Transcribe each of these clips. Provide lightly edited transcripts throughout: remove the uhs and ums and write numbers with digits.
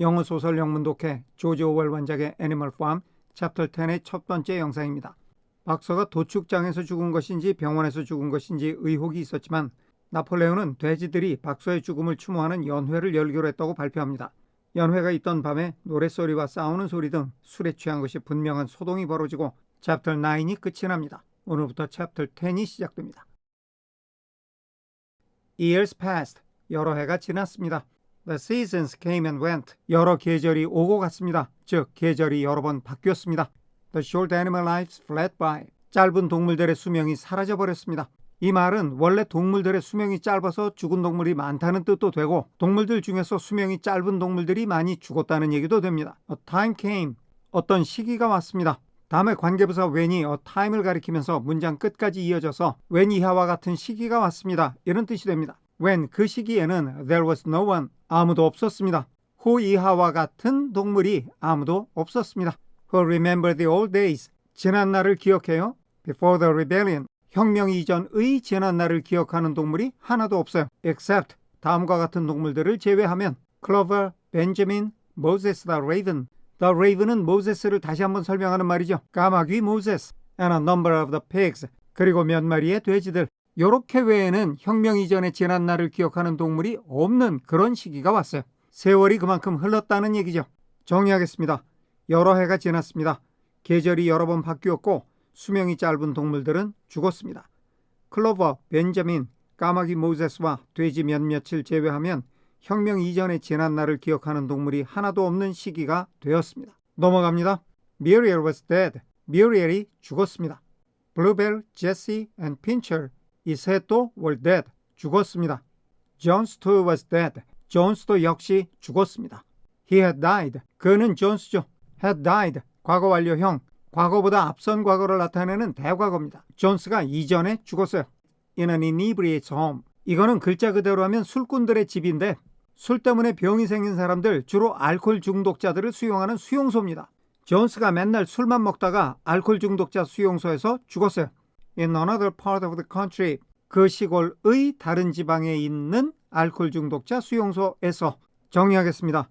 영어 소설 영문독해 조지 오웰 원작의 애니멀 팜 챕터 10의 첫 번째 영상입니다. 박서가 도축장에서 죽은 것인지 병원에서 죽은 것인지 의혹이 있었지만 나폴레옹은 돼지들이 박서의 죽음을 추모하는 연회를 열기로 했다고 발표합니다. 연회가 있던 밤에 노랫소리와 싸우는 소리 등 술에 취한 것이 분명한 소동이 벌어지고 챕터 9이 끝이 납니다. 오늘부터 챕터 10이 시작됩니다. Years passed. 여러 해가 지났습니다. The seasons came and went. 여러 계절이 오고 갔습니다. 즉, 계절이 여러 번 바뀌었습니다. The short animal lives fled by. 짧은 동물들의 수명이 사라져버렸습니다. 이 말은 원래 동물들의 수명이 짧아서 죽은 동물이 많다는 뜻도 되고 동물들 중에서 수명이 짧은 동물들이 많이 죽었다는 얘기도 됩니다. A time came. 어떤 시기가 왔습니다. 다음에 관계부사 when이 a time을 가리키면서 문장 끝까지 이어져서 when 이하와 같은 시기가 왔습니다. 이런 뜻이 됩니다. when 그 시기에는 there was no one. 아무도 없었습니다. who 이하와 같은 동물이 아무도 없었습니다. who remember the old days. 지난 날을 기억해요. before the rebellion. 혁명 이전의 지난 날을 기억하는 동물이 하나도 없어요. except 다음과 같은 동물들을 제외하면 Clover, Benjamin, Moses the Raven. The Raven은 모세스를 다시 한번 설명하는 말이죠. 까마귀 모세스 and a number of the pigs. 그리고 몇 마리의 돼지들. 요렇게 외에는 혁명 이전의 지난 날을 기억하는 동물이 없는 그런 시기가 왔어요. 세월이 그만큼 흘렀다는 얘기죠. 정리하겠습니다. 여러 해가 지났습니다. 계절이 여러 번 바뀌었고 수명이 짧은 동물들은 죽었습니다. 클로버, 벤자민, 까마귀 모세스와 돼지 몇몇을 제외하면 혁명 이전의 지난 날을 기억하는 동물이 하나도 없는 시기가 되었습니다. 넘어갑니다. Muriel was dead. 뮤리엘이 죽었습니다. Bluebell, Jesse and Pincher 이 셋도 were dead. 죽었습니다. Jones too was dead. 존스도 역시 죽었습니다. He had died. 그는 존스죠. had died. 과거 완료형. 과거보다 앞선 과거를 나타내는 대과거입니다. 존스가 이전에 죽었어요. In an inebriate's home. 이거는 글자 그대로 하면 술꾼들의 집인데 술 때문에 병이 생긴 사람들, 주로 알코올 중독자들을 수용하는 수용소입니다. 존스가 맨날 술만 먹다가 알코올 중독자 수용소에서 죽었어요. In another part of the country. 그 시골의 다른 지방에 있는 알코올 중독자 수용소에서. 정리하겠습니다.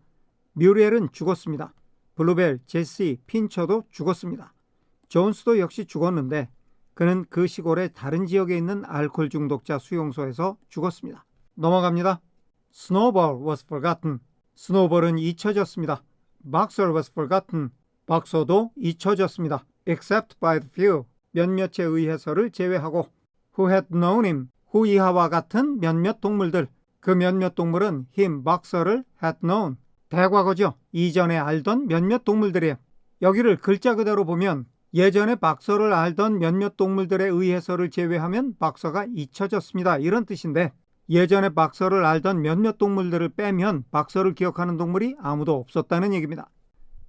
뮤리엘은 죽었습니다. 블루벨, 제시, 핀처도 죽었습니다. 존스도 역시 죽었는데 그는 그 시골의 다른 지역에 있는 알코올 중독자 수용소에서 죽었습니다. 넘어갑니다. Snowball was forgotten. 스노볼은 잊혀졌습니다. Boxer was forgotten. 박서도 잊혀졌습니다. Except by the few. 몇몇에 의해서를 제외하고 who had known him. who 이하와 같은 몇몇 동물들. 그 몇몇 동물은 him, 박서를 had known. 대과거죠. 이전에 알던 몇몇 동물들이에요. 여기를 글자 그대로 보면 예전에 박서를 알던 몇몇 동물들에 의해서를 제외하면 박서가 잊혀졌습니다. 이런 뜻인데 예전에 박서를 알던 몇몇 동물들을 빼면 박서를 기억하는 동물이 아무도 없었다는 얘기입니다.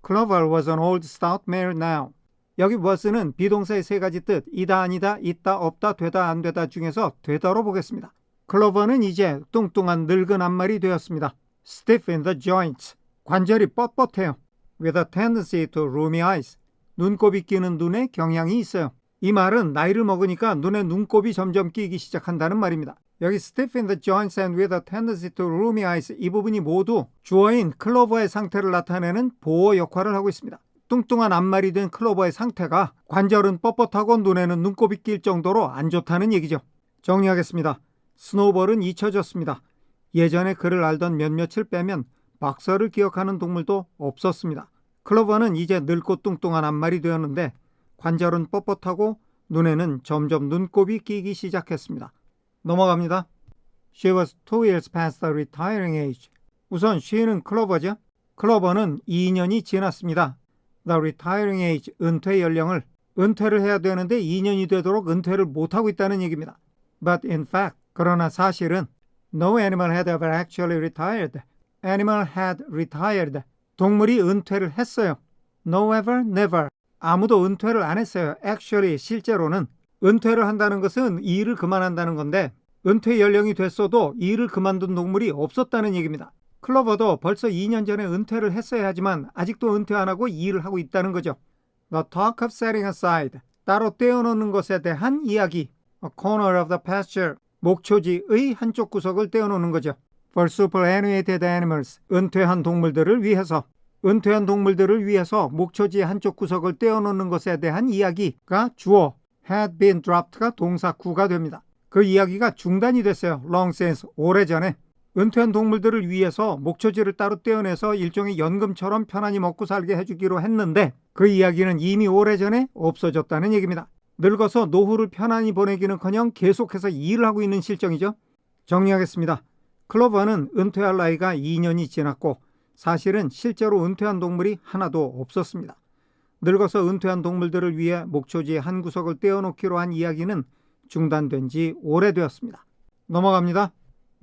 Clover was an old stout mare now. 여기 was는 비동사의 세 가지 뜻, 이다 아니다, 있다 없다, 되다 안 되다 중에서 되다로 보겠습니다. 클로버는 이제 뚱뚱한 늙은 앞말이 되었습니다. Stiff in the joints. 관절이 뻣뻣해요. With a tendency to rheumy eyes. 눈곱이 끼는 눈에 경향이 있어요. 이 말은 나이를 먹으니까 눈에 눈곱이 점점 끼기 시작한다는 말입니다. 여기 stiff in the joints and with a tendency to rheumy eyes 이 부분이 모두 주어인 클로버의 상태를 나타내는 보호 역할을 하고 있습니다. 뚱뚱한 앞말이 된 클로버의 상태가 관절은 뻣뻣하고 눈에는 눈곱이 낄 정도로 안 좋다는 얘기죠. 정리하겠습니다. 스노우볼은 잊혀졌습니다. 예전에 그를 알던 몇몇을 빼면 박서를 기억하는 동물도 없었습니다. 클로버는 이제 늙고 뚱뚱한 앞말이 되었는데 관절은 뻣뻣하고 눈에는 점점 눈곱이 끼기 시작했습니다. 넘어갑니다. She was 2 years past the retiring age. 우선 she는 클로버죠. 클로버는 2년이 지났습니다. The retiring age, 은퇴 연령을 은퇴를 해야 되는데 2년이 되도록 은퇴를 못하고 있다는 얘기입니다. But in fact, 그러나 사실은 No animal had ever actually retired. Animal had retired. 동물이 은퇴를 했어요. No ever, never. 아무도 은퇴를 안 했어요. Actually, 실제로는 은퇴를 한다는 것은 이 일을 그만한다는 건데 은퇴 연령이 됐어도 이 일을 그만둔 동물이 없었다는 얘기입니다. 클로버도 벌써 2년 전에 은퇴를 했어야 하지만 아직도 은퇴 안 하고 이 일을 하고 있다는 거죠. The talk of setting aside. 따로 떼어놓는 것에 대한 이야기. A corner of the pasture. 목초지의 한쪽 구석을 떼어놓는 거죠. for superannuated animals, 은퇴한 동물들을 위해서. 은퇴한 동물들을 위해서 목초지의 한쪽 구석을 떼어놓는 것에 대한 이야기가 주어 had been dropped가 동사 구가 됩니다. 그 이야기가 중단이 됐어요. long since, 오래전에. 은퇴한 동물들을 위해서 목초지를 따로 떼어내서 일종의 연금처럼 편안히 먹고 살게 해주기로 했는데 그 이야기는 이미 오래전에 없어졌다는 얘기입니다. 늙어서 노후를 편안히 보내기는커녕 계속해서 일을 하고 있는 실정이죠. 정리하겠습니다. 클로버는 은퇴할 나이가 2년이 지났고 사실은 실제로 은퇴한 동물이 하나도 없었습니다. 늙어서 은퇴한 동물들을 위해 목초지의 한 구석을 떼어놓기로 한 이야기는 중단된 지 오래되었습니다. 넘어갑니다.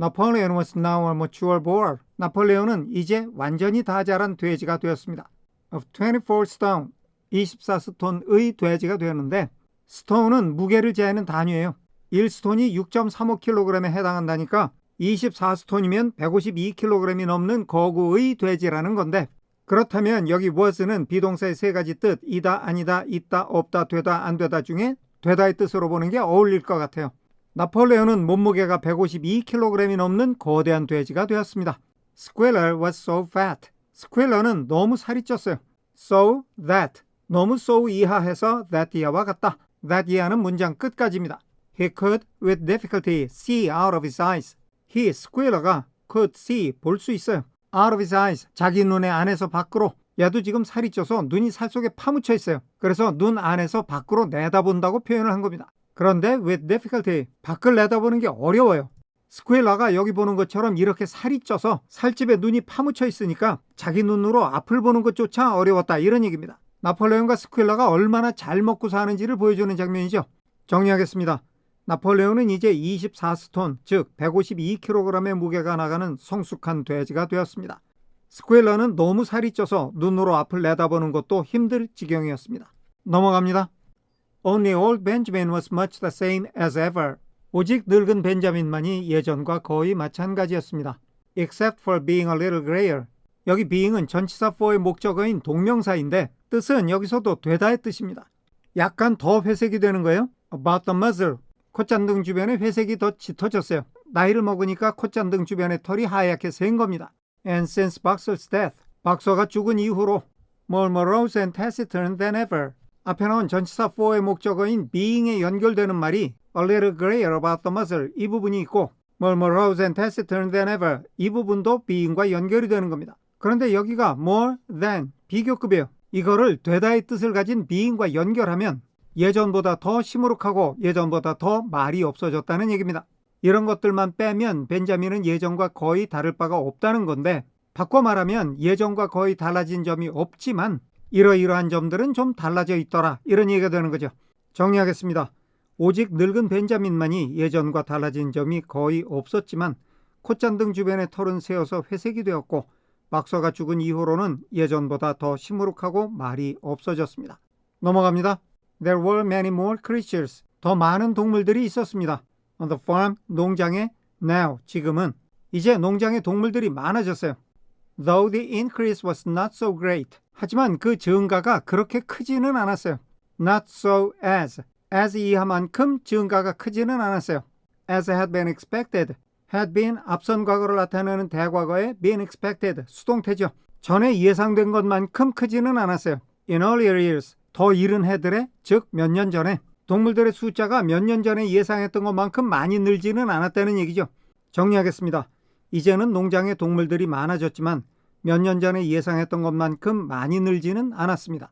Napoleon was now a mature boar. 나폴레온은 이제 완전히 다 자란 돼지가 되었습니다. Of 24 stone, 24스톤의 돼지가 되었는데 스톤은 무게를 재는 단위예요. 1스톤이 6.35kg에 해당한다니까 24스톤이면 152kg이 넘는 거구의 돼지라는 건데 그렇다면 여기 was는 비동사의 세 가지 뜻 이다, 아니다, 있다, 없다, 되다, 안 되다 중에 되다의 뜻으로 보는 게 어울릴 것 같아요. 나폴레온은 몸무게가 152kg이 넘는 거대한 돼지가 되었습니다. Squealer was so fat. 스퀘일러는 너무 살이 쪘어요. So that, 너무 so 이하해서 that 이하와 같다. that 이하는 문장 끝까지입니다. He could with difficulty see out of his eyes. He, 스퀘일러가 could see, 볼 수 있어요. out of his eyes, 자기 눈의 안에서 밖으로. 얘도 지금 살이 쪄서 눈이 살 속에 파묻혀 있어요. 그래서 눈 안에서 밖으로 내다본다고 표현을 한 겁니다. 그런데 with difficulty, 밖을 내다보는 게 어려워요. 스퀘일러가 여기 보는 것처럼 이렇게 살이 쪄서 살집에 눈이 파묻혀 있으니까 자기 눈으로 앞을 보는 것조차 어려웠다, 이런 얘기입니다. 나폴레온과 스퀘일러가 얼마나 잘 먹고 사는지를 보여주는 장면이죠. 정리하겠습니다. 나폴레온은 이제 24스톤, 즉 152kg의 무게가 나가는 성숙한 돼지가 되었습니다. 스퀘일러는 너무 살이 쪄서 눈으로 앞을 내다보는 것도 힘들 지경이었습니다. 넘어갑니다. Only old Benjamin was much the same as ever. 오직 늙은 벤자민만이 예전과 거의 마찬가지였습니다. Except for being a little grayer. 여기 being은 전치사 for의 목적어인 동명사인데 뜻은 여기서도 되다의 뜻입니다. 약간 더 회색이 되는 거예요. About the muzzle. 콧잔등 주변에 회색이 더 짙어졌어요. 나이를 먹으니까 콧잔등 주변의 털이 하얗게 샌 겁니다. And since Boxer's death. 박서가 죽은 이후로 more morose and taciturn than ever. 앞에 나온 전치사 for의 목적어인 being에 연결되는 말이 a little grayer about the muzzle 이 부분이 있고 more morose and taciturn than ever 이 부분도 being과 연결이 되는 겁니다. 그런데 여기가 more than 비교급이에요. 이거를 되다의 뜻을 가진 being과 연결하면 예전보다 더 시무룩하고 예전보다 더 말이 없어졌다는 얘기입니다. 이런 것들만 빼면 벤자민은 예전과 거의 다를 바가 없다는 건데 바꿔 말하면 예전과 거의 달라진 점이 없지만 이러이러한 점들은 좀 달라져 있더라, 이런 얘기가 되는 거죠. 정리하겠습니다. 오직 늙은 벤자민만이 예전과 달라진 점이 거의 없었지만 콧잔등 주변의 털은 새어서 회색이 되었고 박서가 죽은 이후로는 예전보다 더 시무룩하고 말이 없어졌습니다. 넘어갑니다. There were many more creatures. 더 많은 동물들이 있었습니다. On the farm, 농장에 now, 지금은 이제 농장에 동물들이 많아졌어요. Though the increase was not so great. 하지만 그 증가가 그렇게 크지는 않았어요. Not so as 이하만큼 증가가 크지는 않았어요. As had been expected. had been 앞선 과거를 나타내는 대과거에 been expected 수동태죠. 전에 예상된 것만큼 크지는 않았어요. In earlier years. 더 이른 해들에, 즉 몇 년 전에 동물들의 숫자가 몇 년 전에 예상했던 것만큼 많이 늘지는 않았다는 얘기죠. 정리하겠습니다. 이제는 농장에 동물들이 많아졌지만 몇 년 전에 예상했던 것만큼 많이 늘지는 않았습니다.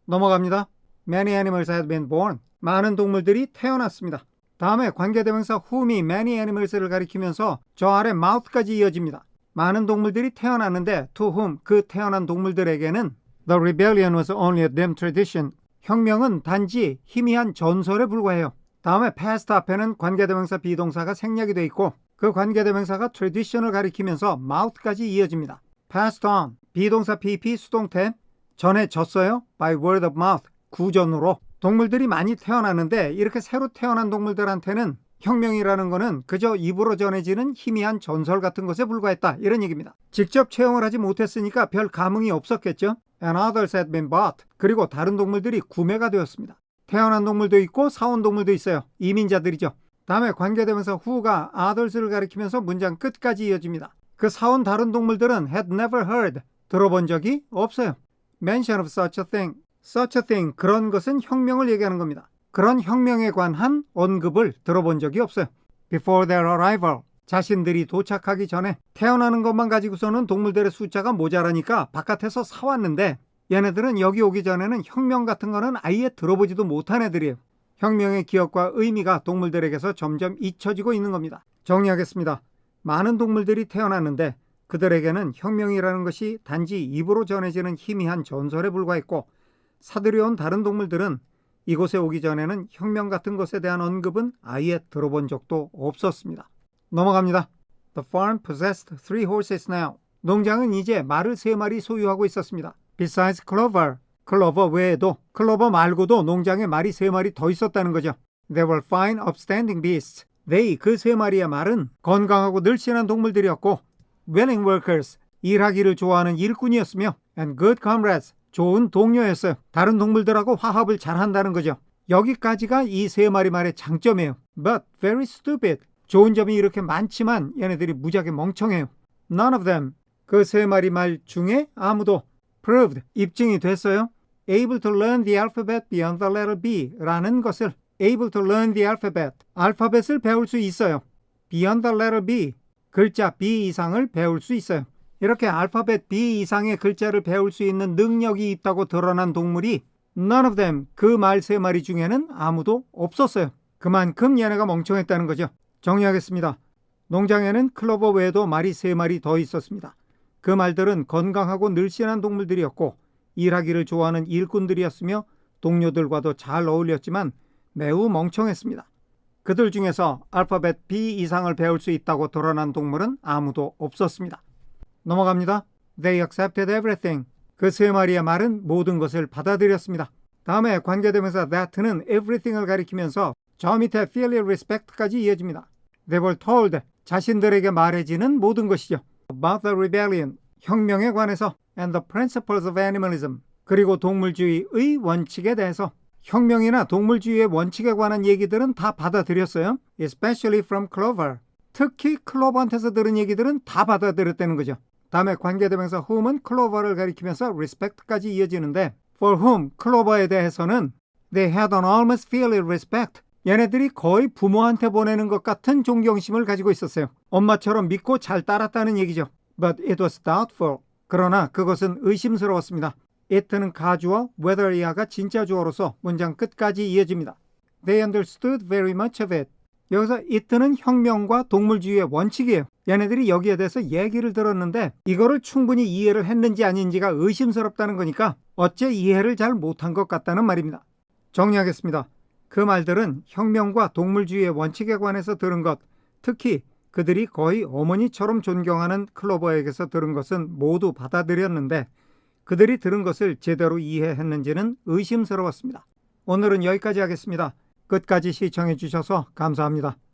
넘어갑니다. Many animals had been born. 많은 동물들이 태어났습니다. 다음에 관계대명사 whom이 many animals를 가리키면서 저 아래 mouth까지 이어집니다. 많은 동물들이 태어났는데 to whom, 그 태어난 동물들에게는 The rebellion was only a dim tradition. 혁명은 단지 희미한 전설에 불과해요. 다음에 past 앞에는 관계대명사 비동사가 생략이 되어 있고 그 관계대명사가 tradition을 가리키면서 mouth까지 이어집니다. passed on, 비동사 pp 수동태, 전해졌어요. by word of mouth, 구전으로. 동물들이 많이 태어났는데 이렇게 새로 태어난 동물들한테는 혁명이라는 거는 그저 입으로 전해지는 희미한 전설 같은 것에 불과했다, 이런 얘기입니다. 직접 체험을 하지 못했으니까 별 감흥이 없었겠죠. And others had been bought. 그리고 다른 동물들이 구매가 되었습니다. 태어난 동물도 있고 사온 동물도 있어요. 이민자들이죠. 다음에 관계대명사 who가 others를 가리키면서 문장 끝까지 이어집니다. 그 사온 다른 동물들은 had never heard, 들어본 적이 없어요. mention of such a thing, such a thing, 그런 것은 혁명을 얘기하는 겁니다. 그런 혁명에 관한 언급을 들어본 적이 없어요. before their arrival, 자신들이 도착하기 전에 태어나는 것만 가지고서는 동물들의 숫자가 모자라니까 바깥에서 사왔는데 얘네들은 여기 오기 전에는 혁명 같은 거는 아예 들어보지도 못한 애들이에요. 혁명의 기억과 의미가 동물들에게서 점점 잊혀지고 있는 겁니다. 정리하겠습니다. 많은 동물들이 태어났는데 그들에게는 혁명이라는 것이 단지 입으로 전해지는 희미한 전설에 불과했고 사들여온 다른 동물들은 이곳에 오기 전에는 혁명 같은 것에 대한 언급은 아예 들어본 적도 없었습니다. 넘어갑니다. The farm possessed 3 horses now. 농장은 이제 말을 3마리 소유하고 있었습니다. Besides Clover, 클로버 외에도 클로버 말고도 농장에 말이 3마리 더 있었다는 거죠. They were fine upstanding beasts. They, 그 3마리의 말은 건강하고 늘씬한 동물들이었고 willing workers, 일하기를 좋아하는 일꾼이었으며 and good comrades, 좋은 동료였어요. 다른 동물들하고 화합을 잘한다는 거죠. 여기까지가 이 3마리 말의 장점이에요. But very stupid. 좋은 점이 이렇게 많지만 얘네들이 무지하게 멍청해요. None of them, 그 3마리 말 중에 아무도 proved, 입증이 됐어요. able to learn the alphabet beyond the letter B 라는 것을 able to learn the alphabet, 알파벳을 배울 수 있어요. beyond the letter B, 글자 B 이상을 배울 수 있어요. 이렇게 알파벳 B 이상의 글자를 배울 수 있는 능력이 있다고 드러난 동물이 none of them, 그 말 3마리 중에는 아무도 없었어요. 그만큼 얘네가 멍청했다는 거죠. 정리하겠습니다. 농장에는 클로버 외에도 말이 3마리 더 있었습니다. 그 말들은 건강하고 늘씬한 동물들이었고 일하기를 좋아하는 일꾼들이었으며 동료들과도 잘 어울렸지만 매우 멍청했습니다. 그들 중에서 알파벳 B 이상을 배울 수 있다고 드러난 동물은 아무도 없었습니다. 넘어갑니다. They accepted everything. 그 3마리의 말은 모든 것을 받아들였습니다. 다음에 관계대명사 that는 everything을 가리키면서 저 밑에 filial respect까지 이어집니다. They were told, 자신들에게 말해지는 모든 것이죠. About the rebellion, 혁명에 관해서 and the principles of animalism, 그리고 동물주의의 원칙에 대해서 혁명이나 동물주의의 원칙에 관한 얘기들은 다 받아들였어요. Especially from Clover, 특히 클로버한테서 들은 얘기들은 다 받아들였다는 거죠. 다음에 관계대명사 whom은 클로버를 가리키면서 respect까지 이어지는데 for whom, 클로버에 대해서는 they had an almost filial respect, 얘네들이 거의 부모한테 보내는 것 같은 존경심을 가지고 있었어요. 엄마처럼 믿고 잘 따랐다는 얘기죠. But it was doubtful, 그러나 그것은 의심스러웠습니다. it는 가주어, whether 이하가 진짜 주어로서 문장 끝까지 이어집니다. They understood very much of it. 여기서 it는 혁명과 동물주의의 원칙이에요. 얘네들이 여기에 대해서 얘기를 들었는데 이거를 충분히 이해를 했는지 아닌지가 의심스럽다는 거니까 어째 이해를 잘 못한 것 같다는 말입니다. 정리하겠습니다. 그 말들은 혁명과 동물주의의 원칙에 관해서 들은 것, 특히 그들이 거의 어머니처럼 존경하는 클로버에게서 들은 것은 모두 받아들였는데 그들이 들은 것을 제대로 이해했는지는 의심스러웠습니다. 오늘은 여기까지 하겠습니다. 끝까지 시청해 주셔서 감사합니다.